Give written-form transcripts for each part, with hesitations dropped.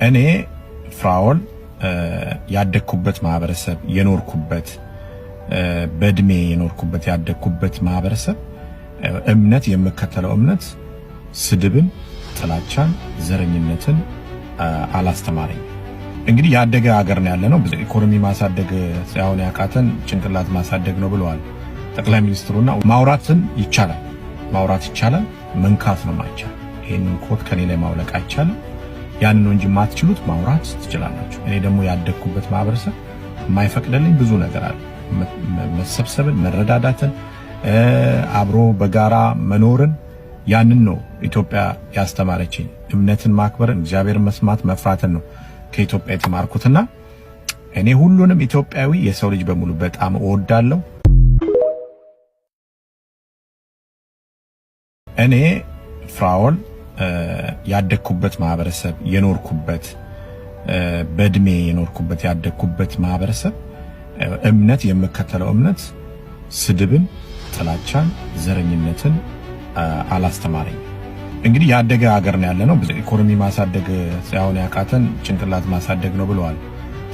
እኔ ፍራኦል ያደኩበት ማህበረሰብ የኖርኩበት በእድሜ የኖርኩበት ያደኩበት ማህበረሰብ እምነት የምከተለው እምነት ስድብን፣ ጥላቻን፣ ዘረኝነትን አላስተማረኝ። እንግዲህ ያደገ ሀገር ነው ያለነው። ኢኮኖሚ ማሳደግ ሳይሆን ያቃተን ጭንቅላት ማሳደግ ነው ብለዋል ጠቅላይ ሚኒስትሩና ማውራትን ይቻላል፣ ማውራት ይቻላል፣ መንካት ነው ማይቻል። ይሄንን ኮት ከኔ ላይ ማውለቅ አይቻልም። ያን ነው እንጂ ማትችሉት ማውራት ትችላላችሁ። እኔ ደግሞ ያደግኩበት ማህበረሰብ የማይፈቅድልኝ ብዙ ነገር አለ። መሰብሰብን፣ መረዳዳትን፣ አብሮ በጋራ መኖርን ያንን ነው ኢትዮጵያ ያስተማረችኝ። እምነትን ማክበርን፣ እግዚአብሔርን መስማት መፍራትን ነው ከኢትዮጵያ የተማርኩትና እኔ ሁሉንም ኢትዮጵያዊ የሰው ልጅ በሙሉ በጣም እወዳለሁ። እኔ ፍራኦል ያደኩበት ማህበረሰብ የኖርኩበት በእድሜ የኖርኩበት ያደኩበት ማህበረሰብ እምነት የምከተለው እምነት ስድብን፣ ጥላቻን፣ ዘረኝነትን አላስተማረኝ። እንግዲህ ያደገ ሀገር ነው ያለነው። ኢኮኖሚ ማሳደግ ሳይሆን ያቃተን ጭንቅላት ማሳደግ ነው ብለዋል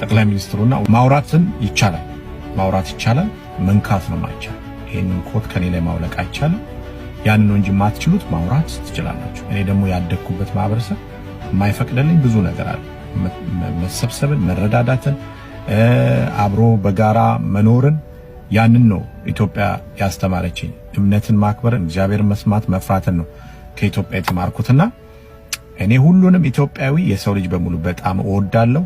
ጠቅላይ ሚኒስትሩና ማውራትን ይቻላል፣ ማውራት ይቻላል፣ መንካት ነው ማይቻል። ይሄንን ኮት ከኔ ላይ ማውለቅ አይቻልም። ያን ነው እንጂ ማትችሉት ማውራት ትችላላችሁ። እኔ ደግሞ ያደግኩበት ማህበረሰብ የማይፈቅድልኝ ብዙ ነገር አለ። መሰብሰብን፣ መረዳዳትን፣ አብሮ በጋራ መኖርን ያንን ነው ኢትዮጵያ ያስተማረችኝ። እምነትን ማክበርን፣ እግዚአብሔርን መስማት መፍራትን ነው ከኢትዮጵያ የተማርኩትና እኔ ሁሉንም ኢትዮጵያዊ የሰው ልጅ በሙሉ በጣም እወዳለሁ።